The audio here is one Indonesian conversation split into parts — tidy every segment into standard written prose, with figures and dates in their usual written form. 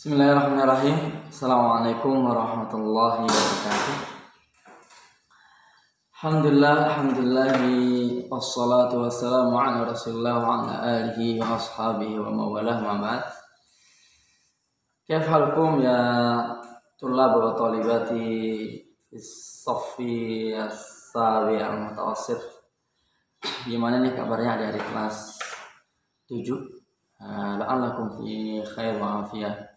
Bismillahirrahmanirrahim. Assalamualaikum warahmatullahi wabarakatuh. Alhamdulillahi wassalatu wassalamu ala rasulillah wa ala alihi wa ashabihi wa mawalah ma ba'd. Kaifa halukum ya tullab wa talibati as-saffi as-sabi al-mutawassit. Gimana nih kabarnya adik-adik kelas 7? La'allakum fi khair wa afiyah.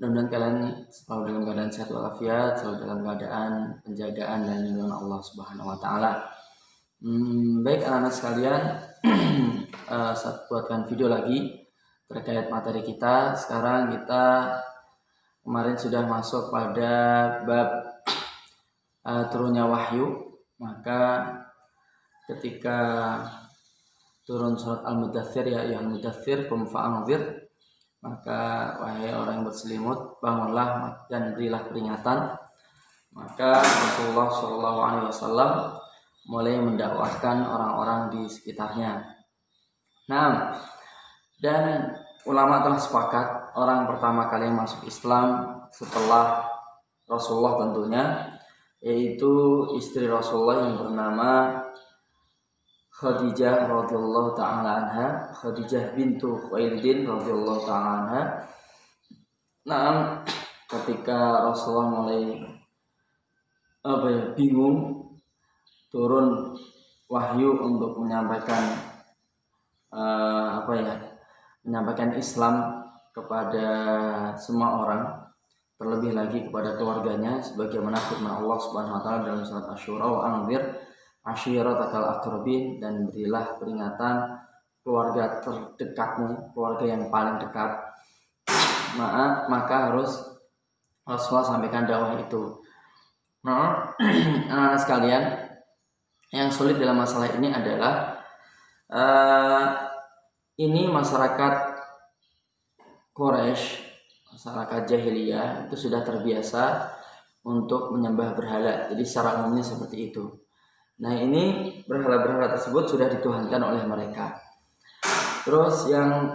Mudah-mudahan kalian selalu dalam keadaan sehat walafiat, selalu dalam keadaan penjagaan dan lindungan Allah Subhanahu wa taala. Baik anak-anak sekalian, saya buatkan video lagi terkait materi kita. Sekarang kita kemarin sudah masuk pada bab turunnya wahyu. Maka ketika turun surat Al-Mudaththir, ya ayyuhal mudaththir qum fa'anzir, maka wahai orang yang berselimut, bangunlah dan berilah peringatan. Maka Rasulullah SAW mulai mendakwahkan orang-orang di sekitarnya. Nah, dan ulama telah sepakat orang pertama kali yang masuk Islam setelah Rasulullah tentunya, yaitu istri Rasulullah yang bernama Khadijah radhiyallahu ta'ala anha, Khadijah bintu Khuwailid radhiyallahu ta'ala anha. Nah, ketika Rasulullah mulai bingung, turun wahyu untuk menyampaikan menyampaikan Islam kepada semua orang, terlebih lagi kepada keluarganya, sebagaimana firman Allah Subhanahu wa taala dalam surat Asy-Syura, wa anzir ashiratakal aqrabin, dan berilah peringatan keluarga terdekatmu, keluarga yang paling dekat. Maka harus Rasulullah sampaikan dakwah itu. Nah, anak-anak sekalian, yang sulit dalam masalah ini adalah ini masyarakat Quraisy, masyarakat jahiliyah itu sudah terbiasa untuk menyembah berhala. Jadi secara umumnya seperti itu. Nah, ini berhala-berhala tersebut sudah dituhankan oleh mereka. Terus yang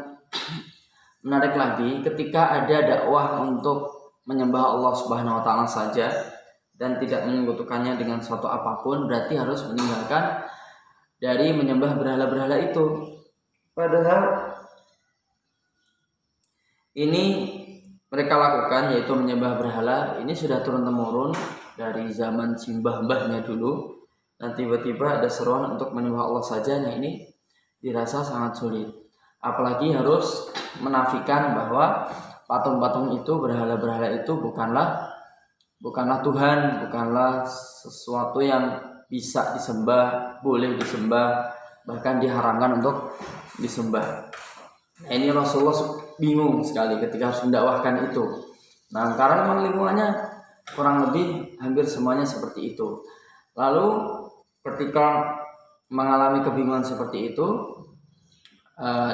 menarik lagi, ketika ada dakwah untuk menyembah Allah Subhanahu wa taala saja dan tidak menyekutukannya dengan suatu apapun, berarti harus meninggalkan dari menyembah berhala-berhala itu. Padahal ini mereka lakukan, yaitu menyembah berhala, ini sudah turun-temurun dari zaman simbah-mbahnya dulu. Dan tiba-tiba ada seruan untuk menyembah Allah saja, yang ini dirasa sangat sulit. Apalagi harus menafikan bahwa patung-patung itu, berhala-berhala itu bukanlah Tuhan, bukanlah sesuatu yang bisa disembah, boleh disembah, bahkan diharamkan untuk disembah. Nah, ini Rasulullah bingung sekali ketika harus mendakwahkan itu. Nah, karena memang lingkungannya kurang lebih hampir semuanya seperti itu. Lalu ketika mengalami kebingungan seperti itu,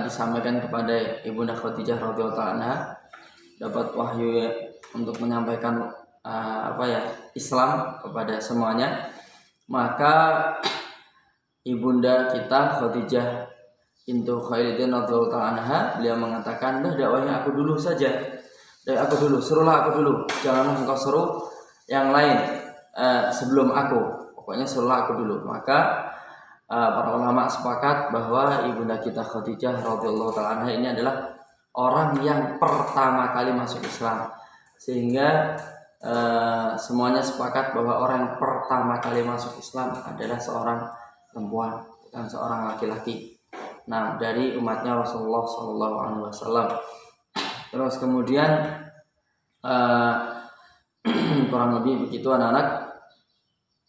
disampaikan kepada Ibunda Khadijah radhiyallahu anha, dapat wahyu untuk menyampaikan Islam kepada semuanya. Maka Ibunda kita Khadijah bintu Khuwailid radhiyallahu anha, beliau mengatakan, dakwahnya aku dulu saja. Suruhlah aku dulu. Janganlah engkau seru yang lain sebelum aku. Pokoknya suruhlah aku dulu. Maka para ulama sepakat bahwa ibunda kita Khadijah radhiyallahu anha ini adalah orang yang pertama kali masuk Islam. Sehingga semuanya sepakat bahwa orang yang pertama kali masuk Islam adalah seorang perempuan, bukan seorang laki-laki. Nah, dari umatnya Rasulullah SAW. Terus kemudian kurang lebih begitu anak-anak.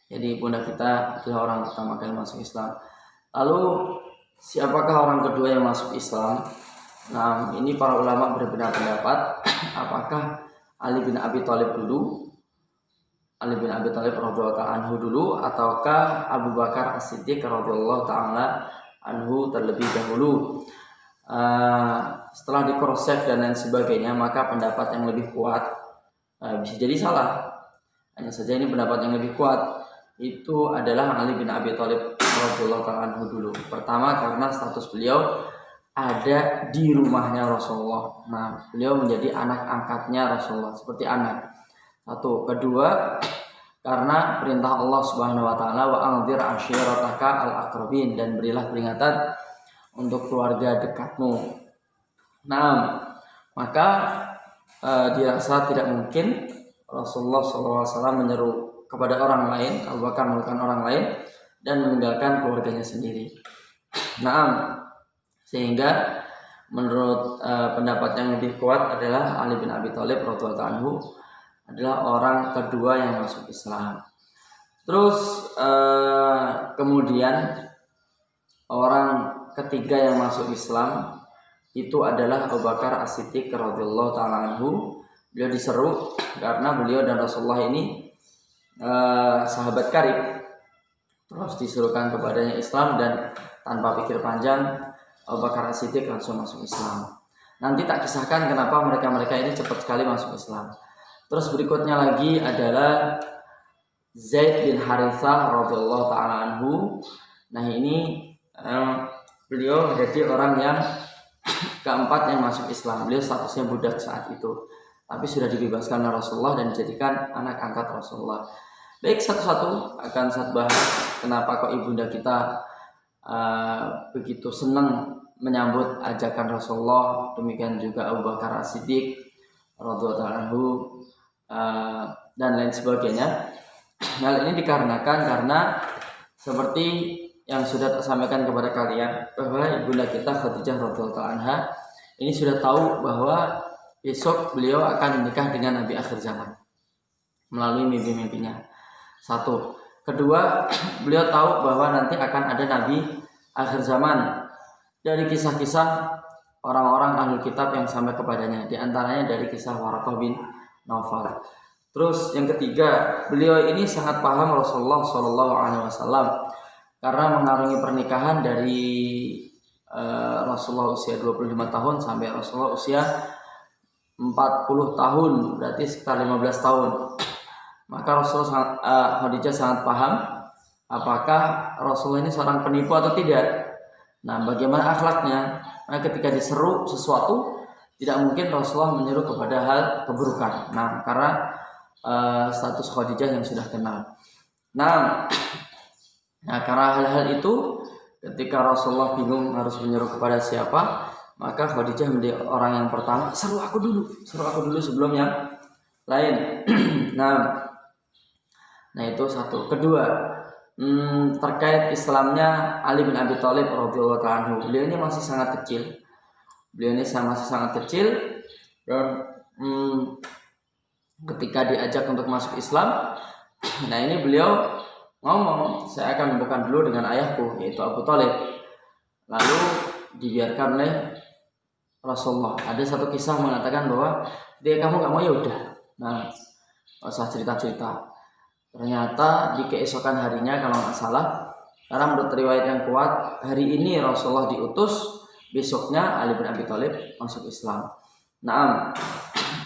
Jadi ibunda kita adalah orang pertama kali masuk Islam. Lalu siapakah orang kedua yang masuk Islam? Nah, ini para ulama berbeda pendapat. Apakah Ali bin Abi Thalib dulu, Ali bin Abi Thalib radhiyallahu anhu dulu, ataukah Abu Bakar As-Siddiq radhiyallahu taala anhu terlebih dahulu? Setelah di cross check dan lain sebagainya, maka pendapat yang lebih kuat bisa jadi salah. Hanya saja ini pendapat yang lebih kuat itu adalah Ali bin Abi Thalib radhiyallahu anhu dulu. Pertama, karena status beliau ada di rumahnya Rasulullah. Nah, beliau menjadi anak angkatnya Rasulullah, seperti anak. Satu, kedua, karena perintah Allah Subhanahu wa taala, wa anzir ashirataka al-aqrabin, dan berilah peringatan untuk keluarga dekatmu. Nah, maka dirasa tidak mungkin Rasulullah SAW menyeru kepada orang lain, Abu Bakar meninggalkan orang lain dan meninggalkan keluarganya sendiri. Nah, sehingga menurut pendapat yang lebih kuat adalah Ali bin Abi Thalib radhiyallahu anhu adalah orang kedua yang masuk Islam. Terus kemudian orang ketiga yang masuk Islam itu adalah Abu Bakar As-Siddiq radhiyallahu taala anhu. Beliau diseru karena beliau dan Rasulullah ini sahabat karib. Terus disuruhkan kepadanya Islam, dan tanpa pikir panjang Abu Bakar As-Siddiq langsung masuk Islam. Nanti tak kisahkan kenapa mereka ini cepat sekali masuk Islam. Terus berikutnya lagi adalah Zaid bin Harithah radhiyallahu taala anhu. Nah, ini beliau jadi orang yang keempat yang masuk Islam. Beliau statusnya budak saat itu, tapi sudah dibebaskan oleh Rasulullah dan dijadikan anak angkat Rasulullah. Baik, satu-satu akan saya bahas kenapa kok ibunda kita begitu senang menyambut ajakan Rasulullah. Demikian juga Abu Bakar As-Siddiq radhiyallahu anhu dan lain sebagainya. Hal ini dikarenakan karena seperti yang sudah tersampaikan kepada kalian, bahwa ibunda kita Khadijah radhiyallahu anha ini sudah tahu bahwa besok beliau akan menikah dengan Nabi akhir zaman melalui mimpi-mimpinya. Satu. Kedua, beliau tahu bahwa nanti akan ada Nabi akhir zaman dari kisah-kisah orang-orang ahli kitab yang sampai kepadanya, di antaranya dari kisah Waraqah bin Naufal. Terus yang ketiga, beliau ini sangat paham Rasulullah SAW karena mengarungi pernikahan dari Rasulullah usia 25 tahun sampai Rasulullah usia 40 tahun, berarti sekitar 15 tahun. Maka Rasulullah Khadijah sangat paham apakah Rasulullah ini seorang penipu atau tidak. Nah, bagaimana akhlaknya? Nah, ketika diseru sesuatu, tidak mungkin Rasulullah menyeru kepada hal keburukan. Nah, karena status Khadijah yang sudah kenal. Nah, karena hal-hal itu, ketika Rasulullah bingung harus menyeru kepada siapa, maka Khadijah menjadi orang yang pertama, seru aku dulu sebelum yang lain. Nah itu satu. Kedua, terkait Islamnya Ali bin Abi Thalib radhiyallahu anhu. Beliau ini masih sangat kecil. Dan ketika diajak untuk masuk Islam, nah ini beliau ngomong, saya akan bukan dulu dengan ayahku, yaitu Abu Thalib. Lalu dibiarkan oleh Rasulullah. Ada satu kisah mengatakan bahwa dia kamu nggak mau, ya udah. Nah, nggak usah cerita-cerita. Ternyata di keesokan harinya, kalau nggak salah, karena menurut riwayat yang kuat, hari ini Rasulullah diutus, besoknya Ali bin Abi Thalib masuk Islam. Nah,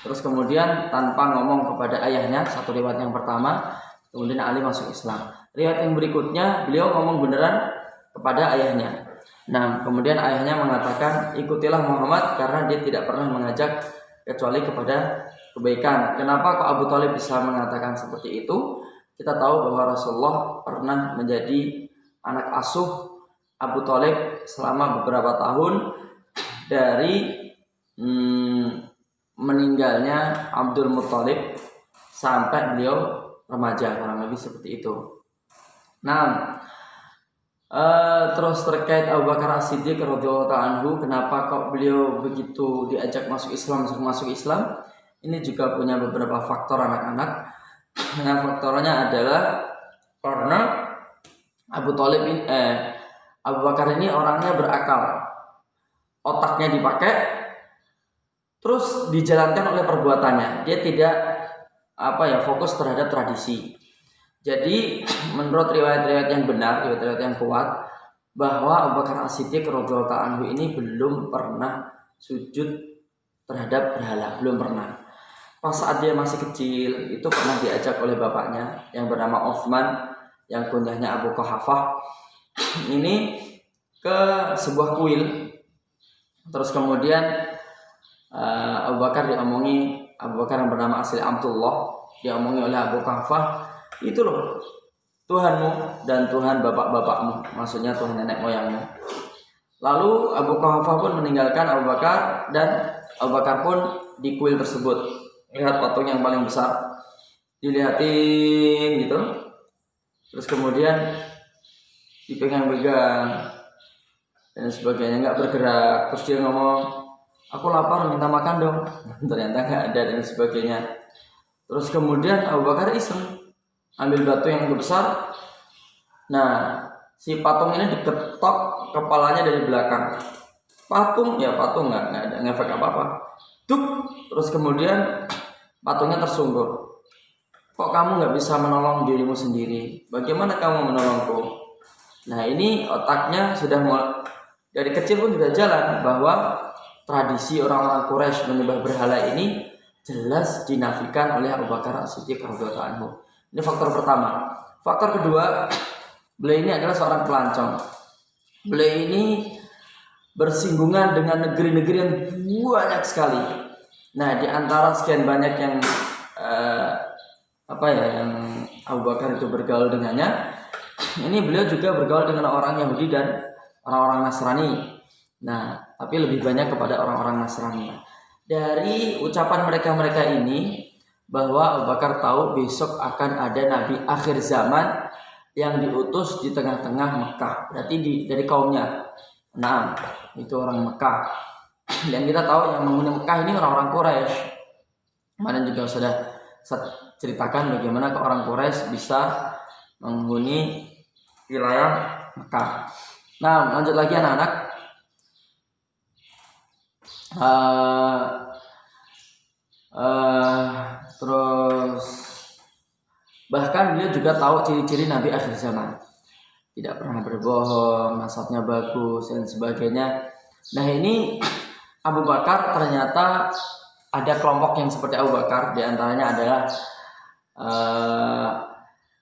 terus kemudian tanpa ngomong kepada ayahnya, satu riwayat yang pertama, kemudian Ali masuk Islam. Riwayat yang berikutnya, beliau ngomong beneran kepada ayahnya. Nah, kemudian ayahnya mengatakan, ikutilah Muhammad karena dia tidak pernah mengajak kecuali kepada kebaikan. Kenapa kok Abu Thalib bisa mengatakan seperti itu? Kita tahu bahwa Rasulullah pernah menjadi anak asuh Abu Thalib selama beberapa tahun dari meninggalnya Abdul Muthalib sampai beliau remaja, kurang lebih seperti itu. Nah, terus terkait Abu Bakar As-Siddiq radhiyallahu anhu, kenapa kok beliau begitu diajak masuk Islam? Ini juga punya beberapa faktor anak-anak. Nah, faktornya adalah karena Abu Bakar ini orangnya berakal, otaknya dipakai, terus dijalankan oleh perbuatannya. Dia tidak fokus terhadap tradisi. Jadi menurut riwayat-riwayat yang benar, riwayat-riwayat yang kuat, bahwa Abu Bakar As-Siddiq radhiyallahu anhu ini belum pernah sujud terhadap berhala, belum pernah. Pas saat dia masih kecil, itu pernah diajak oleh bapaknya yang bernama Uthman, yang kunyahnya Abu Quhafah, ini ke sebuah kuil Terus kemudian Abu Bakar diomongi, Abu Bakar yang bernama asli Abdullah, diomongi oleh Abu Kahfah, itu loh Tuhanmu dan Tuhan bapak-bapakmu, maksudnya Tuhan nenek moyangmu. Lalu Abu Kahfah pun meninggalkan Abu Bakar, dan Abu Bakar pun di kuil tersebut. Lihat patung yang paling besar, dilihatin gitu. Terus kemudian dipegang-pegang dan sebagainya, nggak bergerak. Terus dia ngomong, aku lapar, minta makan dong. Ternyata nggak ada dan sebagainya. Terus kemudian Abu Bakar iseng ambil batu yang besar. Nah, si patung ini diketok kepalanya dari belakang. Patung nggak ada ngefek apa-apa. Duk. Terus kemudian patungnya tersungkur. Kok kamu nggak bisa menolong dirimu sendiri? Bagaimana kamu menolongku? Nah, ini otaknya sudah mulai, dari kecil pun sudah jalan bahwa tradisi orang-orang Quraisy menyembah berhala ini jelas dinafikan oleh Abu Bakar As-Siddiq radhiyallahu anhu. Ini faktor pertama. Faktor kedua, beliau ini adalah seorang pelancong. Beliau ini bersinggungan dengan negeri-negeri yang banyak sekali. Nah, di antara sekian banyak yang yang Abu Bakar itu bergaul dengannya, ini beliau juga bergaul dengan orang Yahudi dan orang-orang Nasrani. Nah, tapi lebih banyak kepada orang-orang Nasrani. Dari ucapan mereka ini bahwa Abu Bakar tahu besok akan ada nabi akhir zaman yang diutus di tengah-tengah Mekah. Berarti dari kaumnya. Nah, itu orang Mekah. Dan kita tahu yang menghuni Mekah ini orang-orang Quraisy. Kemarin juga sudah ceritakan bagaimana orang Quraisy bisa menghuni wilayah Mekah. Nah, lanjut lagi anak-anak. Terus bahkan beliau juga tahu ciri-ciri Nabi akhir zaman. Tidak pernah berbohong, nasabnya bagus dan sebagainya. Nah, ini Abu Bakar ternyata ada kelompok yang seperti Abu Bakar, di antaranya adalah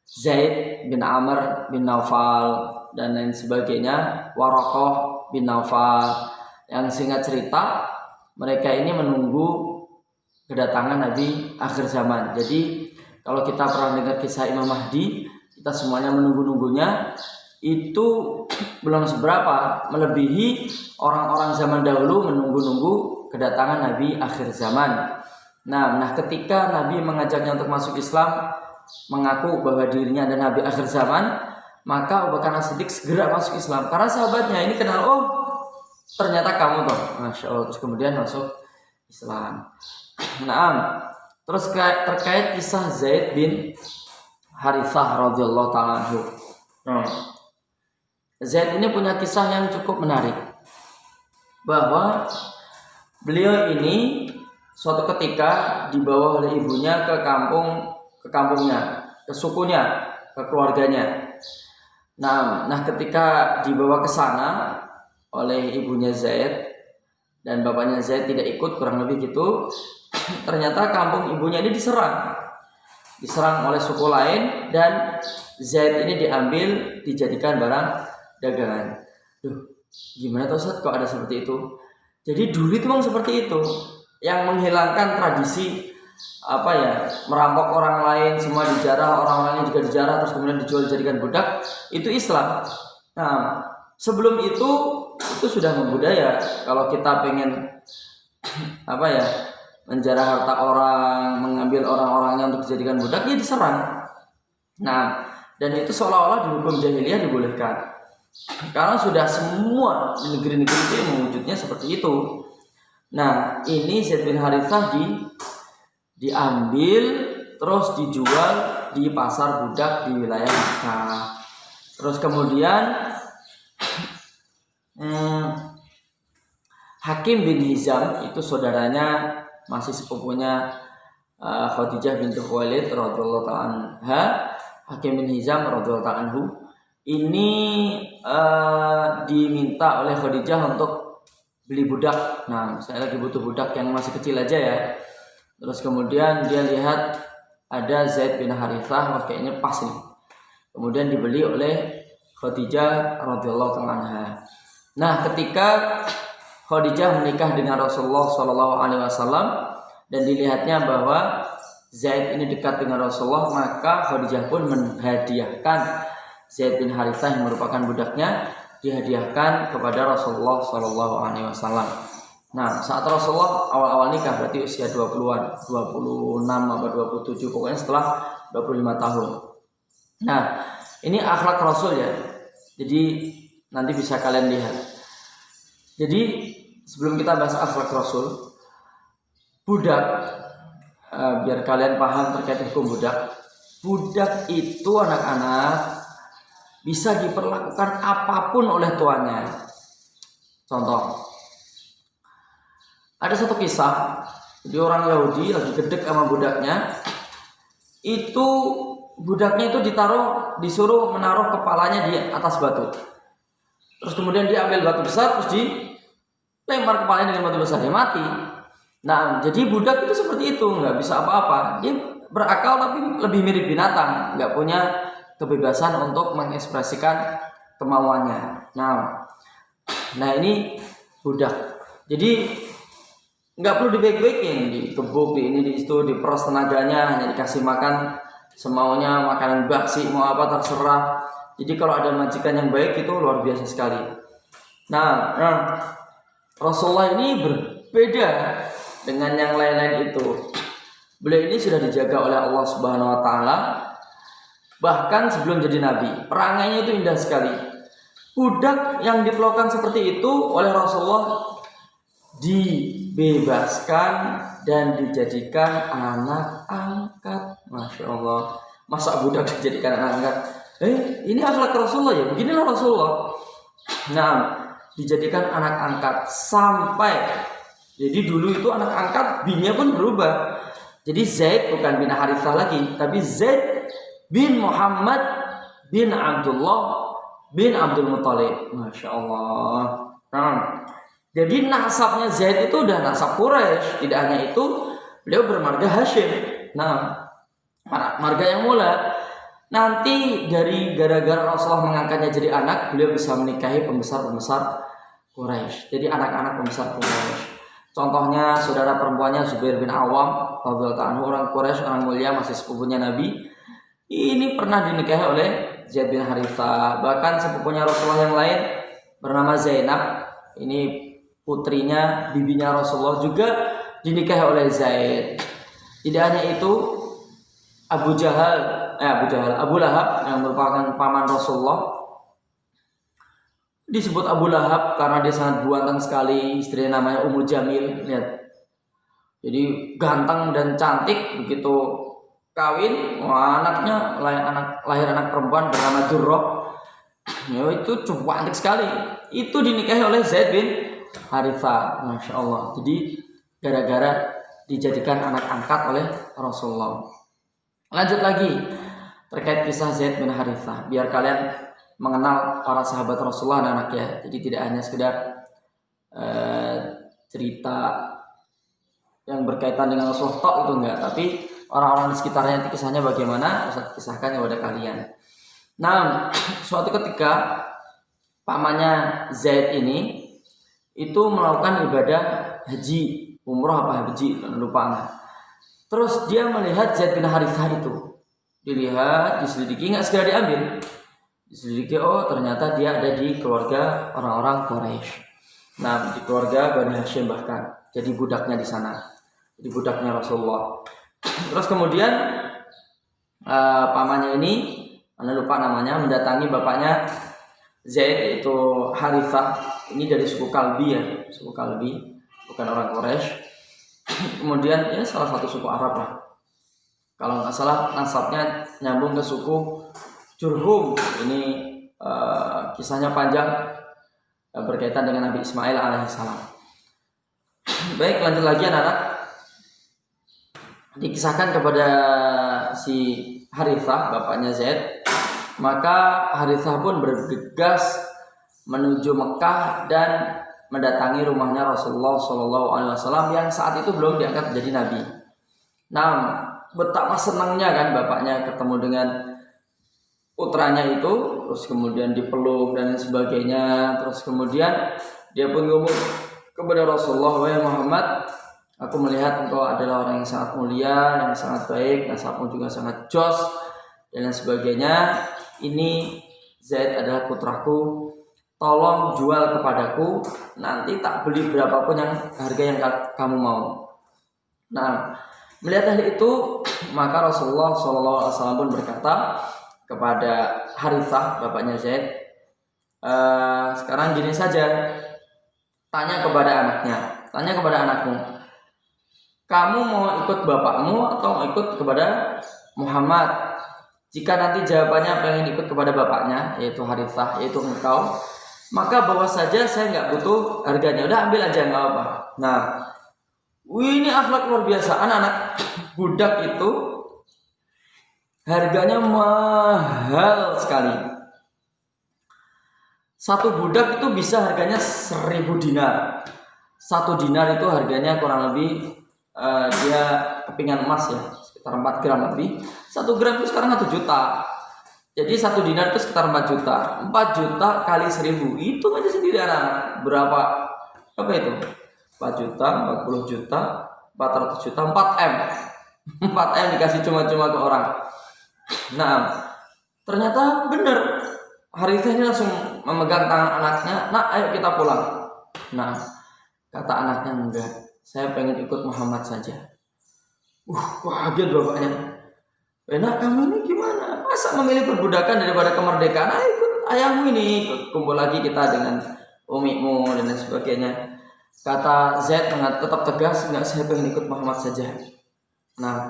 Zaid bin Amr bin Naufal dan lain sebagainya, Waraqah bin Naufal, yang singkat cerita mereka ini menunggu kedatangan Nabi akhir zaman. Jadi kalau kita pernah dengar kisah Imam Mahdi, kita semuanya menunggu-nunggunya, itu belum seberapa melebihi orang-orang zaman dahulu menunggu-nunggu kedatangan Nabi akhir zaman. Nah, ketika Nabi mengajaknya untuk masuk Islam, mengaku bahwa dirinya adalah Nabi akhir zaman, maka Abu Bakar As-Siddiq segera masuk Islam karena sahabatnya ini kenal, oh ternyata kamu toh, Masya Allah. Terus kemudian masuk Islam. Nah, terus terkait kisah Zaid bin Harithah radhiyallahu ta'ala anhu. Zaid ini punya kisah yang cukup menarik, bahwa beliau ini suatu ketika dibawa oleh ibunya ke kampungnya, ke sukunya, ke keluarganya. Nah, ketika dibawa ke sana oleh ibunya Zaid dan bapaknya Zaid tidak ikut, kurang lebih gitu, ternyata kampung ibunya ini diserang oleh suku lain, dan Zaid ini diambil dijadikan barang dagangan. Gimana tuh Ustaz kok ada seperti itu? Jadi dulu itu memang seperti itu, yang menghilangkan tradisi merampok orang lain, semua dijarah, orang lain juga dijarah, terus kemudian dijual dijadikan budak, itu Islam. Nah, sebelum itu sudah membudaya. Kalau kita pengen menjarah harta orang, mengambil orang-orangnya untuk dijadikan budak, ya diserang. Nah, dan itu seolah-olah di hukum jahiliyah dibolehkan, karena sudah semua di negeri-negeri itu mewujudnya seperti itu. Nah, ini Zaid bin Harithah diambil terus dijual di pasar budak di wilayah Makkah. Terus kemudian Hakim bin Hizam, itu saudaranya, masih sepupunya Khadijah binti Khuwailid radhiyallahu ta'ala anha. Hakim bin Hizam radhiyallahu ta'ala anhu ini diminta oleh Khadijah untuk beli budak. Nah, saya lagi butuh budak yang masih kecil aja ya. Terus kemudian dia lihat ada Zaid bin Harithah, kayaknya pas nih. Kemudian dibeli oleh Khadijah radhiyallahu ta'ala anha. Nah, ketika Khadijah menikah dengan Rasulullah Shallallahu Alaihi Wasallam dan dilihatnya bahwa Zaid ini dekat dengan Rasulullah, maka Khadijah pun menghadiahkan Zaid bin Harithah yang merupakan budaknya, dihadiahkan kepada Rasulullah Shallallahu Alaihi Wasallam. Nah, saat Rasulullah awal-awal nikah berarti usia 20-an, 26 atau 27, pokoknya setelah 25 tahun. Nah, ini akhlak Rasul ya. Jadi nanti bisa kalian lihat. Jadi sebelum kita bahas akhlak Rasul, budak, biar kalian paham terkait hukum budak. Budak itu anak-anak bisa diperlakukan apapun oleh tuannya. Contoh, ada satu kisah, jadi orang Yahudi lagi gedek sama budaknya. Itu budaknya itu disuruh menaruh kepalanya di atas batu. Terus kemudian dia ambil batu besar, terus dilempar kepalanya dengan batu besar, dia mati. Nah, jadi budak itu seperti itu, nggak bisa apa-apa. Dia berakal tapi lebih mirip binatang, nggak punya kebebasan untuk mengekspresikan kemauannya. Nah ini budak. Jadi nggak perlu dibaik-baikin, dikebuk, di ini, di itu, diperas tenaganya, hanya dikasih makan semaunya, makanan basi, mau apa terserah. Jadi kalau ada majikan yang baik itu luar biasa sekali. Nah, Rasulullah ini berbeda dengan yang lain-lain itu. Beliau ini sudah dijaga oleh Allah Subhanahu Wa Taala. Bahkan sebelum jadi nabi, perangainya itu indah sekali. Budak yang diperlakukan seperti itu oleh Rasulullah dibebaskan dan dijadikan anak angkat. Masya Allah. Masa budak dijadikan anak angkat? Ini akhlak Rasulullah ya. Beginilah Rasulullah. Nah, dijadikan anak angkat sampai. Jadi dulu itu anak angkat binnya pun berubah. Jadi Zaid bukan bin Harithah lagi, tapi Zaid bin Muhammad bin Abdullah bin Abdul Muthalib. Masya Allah. Jadi nasabnya Zaid itu udah nasab Quraisy. Tidak hanya itu, beliau bermarga Hashim. Nah, marga yang mulia. Nanti dari gara-gara Rasulullah mengangkatnya jadi anak, beliau bisa menikahi pembesar-pembesar Quraisy. Jadi anak-anak pembesar Quraisy. Contohnya saudara perempuannya Zubair bin Awam, radhiyallahu anhu, orang Quraisy, orang mulia, masih sepupunya Nabi. Ini pernah dinikahi oleh Zaid bin Harithah. Bahkan sepupunya Rasulullah yang lain bernama Zainab. Ini putrinya, bibinya Rasulullah juga dinikahi oleh Zaid. Tidak hanya itu, Abu Lahab yang merupakan paman Rasulullah disebut Abu Lahab karena dia sangat buantan sekali. Istrinya namanya Ummu Jamil. Lihat, jadi ganteng dan cantik. Begitu kawin, anaknya lahir anak perempuan bernama Durrah. Itu cantik sekali. Itu dinikahi oleh Zaid bin Harithah. Masya Allah. Jadi gara-gara dijadikan anak angkat oleh Rasulullah. Lanjut lagi terkait kisah Zaid bin Harithah, biar kalian mengenal para sahabat Rasulullah dan anaknya. Jadi tidak hanya sekedar cerita yang berkaitan dengan Rasulullah tok, itu enggak, tapi orang-orang di sekitarnya itu kisahnya bagaimana, Ustaz kisahkan kepada kalian. Nah, suatu ketika pamannya Zaid ini itu melakukan ibadah haji, umroh apa haji, lupa. Terus dia melihat Zaid bin Harithah itu, dilihat, diselidiki, nggak segera diambil. Diselidiki, oh ternyata dia ada di keluarga orang-orang Quraisy. Nah, di keluarga Bani Hashim bahkan, jadi budaknya di sana, jadi budaknya Rasulullah. Terus kemudian pamannya ini, anda lupa namanya, mendatangi bapaknya Zaid, itu Harithah. Ini dari suku Kalbi ya, suku Kalbi, bukan orang Quraisy. Kemudian ya salah satu suku Arab lah. Kalau nggak salah nasabnya nyambung ke suku Jurhum. Ini kisahnya panjang, berkaitan dengan Nabi Ismail alaihissalam. Baik, lanjut lagi anak-anak. Dikisahkan kepada si Harithah, bapaknya Zaid. Maka Harithah pun bergegas menuju Mekah dan mendatangi rumahnya Rasulullah SAW yang saat itu belum diangkat menjadi nabi. Nah, betapa senangnya kan bapaknya ketemu dengan putranya itu, terus kemudian dipeluk dan sebagainya. Terus kemudian dia pun ngomong, kepada Rasulullah, "Wahai Muhammad, aku melihat engkau adalah orang yang sangat mulia, yang sangat baik, nasabmu juga sangat jos dan lain sebagainya. Ini Zaid adalah putraku. Tolong jual kepadaku, nanti tak beli berapapun yang harga yang kamu mau." Nah, melihat hal itu, maka Rasulullah SAW pun berkata kepada Harithah, bapaknya Zaid, "Sekarang gini saja, tanya kepada anakmu, kamu mau ikut bapakmu atau mau ikut kepada Muhammad? Jika nanti jawabannya pengen ikut kepada bapaknya, yaitu Harithah, yaitu engkau, maka bawa saja, saya nggak butuh harganya, udah ambil aja, nggak apa." Nah, ini akhlak luar biasa. Anak-anak budak itu harganya mahal sekali. Satu budak itu bisa harganya 1000 dinar. 1 dinar itu harganya kurang lebih dia kepingan emas ya, sekitar 4 gram lebih. 1 gram itu sekarang 1 juta. Jadi 1 dinar itu sekitar 4 juta. 4 juta kali 1000, itu aja sendiri anak. Berapa itu? 4 juta, 40 juta, 400 juta, 4M. 4M dikasih cuma-cuma ke orang. Nah, ternyata benar. Harithah ini langsung memegang tangan anaknya, "Nak, ayo kita pulang." Nah, kata anaknya, "Enggak, saya pengen ikut Muhammad saja." Kaget bapaknya. "Nak, kamu ini gimana? Masa memilih perbudakan daripada kemerdekaan? Ayo ikut ayahmu ini, ikut kumpul lagi kita dengan umimu dan lain sebagainya." Kata Zaid tetap tegas, "Enggak, saya pengen ikut Muhammad saja." Nah,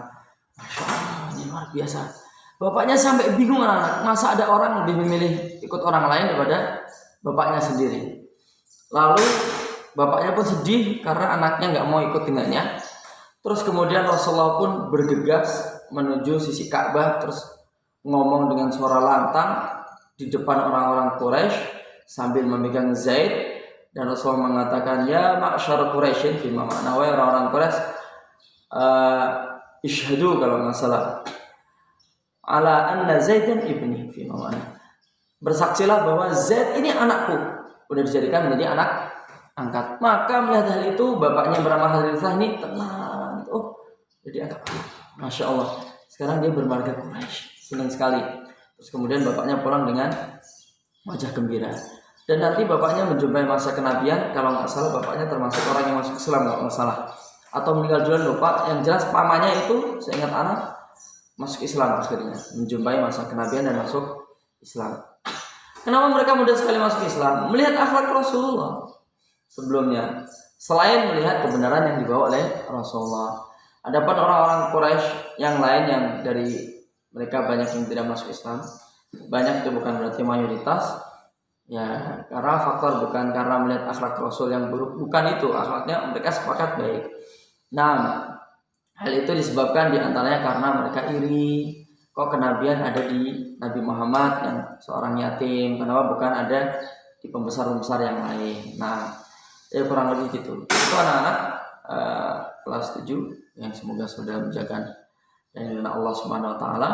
Masya Allah, ini luar biasa. Bapaknya sampai bingung anak-anak, masa ada orang lebih memilih ikut orang lain daripada bapaknya sendiri. Lalu bapaknya pun sedih karena anaknya nggak mau ikut dengannya. Terus kemudian Rasulullah pun bergegas menuju sisi Ka'bah, terus ngomong dengan suara lantang di depan orang-orang Quraisy sambil memegang Zaid, dan Rasulullah mengatakan, "Ya ma'syar Quraisyin," fi makna wahai orang-orang Quraisy, "Isyhadu," kalau nggak salah, "ala anna Zaidan ibni," fi makna, bersaksilah bahwa Zaid ini anakku, udah dijadikan menjadi anak angkat. Maka melihat hal itu, bapaknya bernama Harithah ini tenang. Jadi angkat. Masya Allah, sekarang dia bermarga Quraisy, senang sekali. Terus kemudian bapaknya pulang dengan wajah gembira. Dan nanti bapaknya menjumpai masa kenabian, kalau nggak salah bapaknya termasuk orang yang masuk Islam, kalau nggak salah, atau meninggal duluan, lupa. Yang jelas pamannya itu, saya ingat anak, masuk Islam akhirnya, menjumpai masa kenabian dan masuk Islam. Kenapa mereka mudah sekali masuk Islam? Melihat akhlak Rasulullah sebelumnya, selain melihat kebenaran yang dibawa oleh Rasulullah. Adapun orang-orang Quraisy yang lain, yang dari mereka banyak yang tidak masuk Islam, banyak itu bukan berarti mayoritas, ya, karena faktor bukan karena melihat akhlak Rasul yang buruk, bukan itu, akhlaknya mereka sepakat baik. Nah, hal itu disebabkan diantaranya karena mereka iri. Kok kenabian ada di Nabi Muhammad yang seorang yatim, kenapa bukan ada di pembesar-pembesar yang lain? Nah, ya kurang lebih gitu. Itu anak-anak kelas 7 yang semoga sudah menjaga dan Allah Subhanahu wa taala.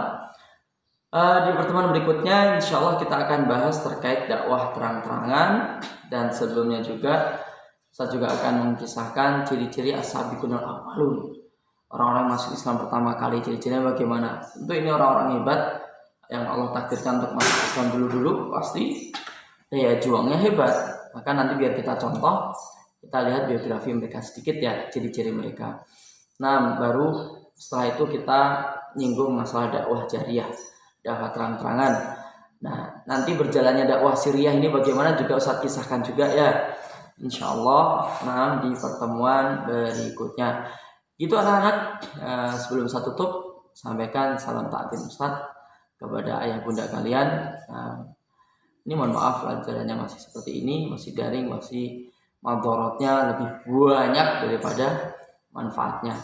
Di pertemuan berikutnya insya Allah kita akan bahas terkait dakwah terang-terangan, dan sebelumnya juga saya juga akan mengisahkan ciri-ciri as-sabiqunal awwalun, orang-orang masuk Islam pertama kali, ciri-cirinya bagaimana. Tentu ini orang-orang hebat yang Allah takdirkan untuk masuk Islam dulu-dulu, pasti daya juangnya hebat. Maka nanti biar kita contoh, kita lihat biografi mereka sedikit ya, ciri-ciri mereka. Nah, baru setelah itu kita nyinggung masalah dakwah jariyah, dakwah terang-terangan. Nah, nanti berjalannya dakwah Siriyah ini bagaimana juga Ustaz kisahkan juga ya, insya Allah. Nah, di pertemuan berikutnya. Gitu anak-anak, sebelum saya tutup, sampaikan salam ta'zim Ustaz kepada ayah bunda kalian. Ini mohon maaf pelajarannya masih seperti ini, masih daring, masih madorotnya lebih banyak daripada manfaatnya.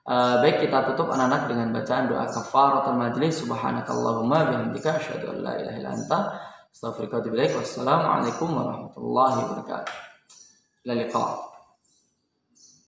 Baik, kita tutup anak-anak dengan bacaan doa kafaratul majlis. Subhanakallahumma bihamdika asyhadu an la ilaha illa anta astaghfiruka wa atubu ilaik. Wassalamualaikum warahmatullahi wabarakatuh. Ila liqa.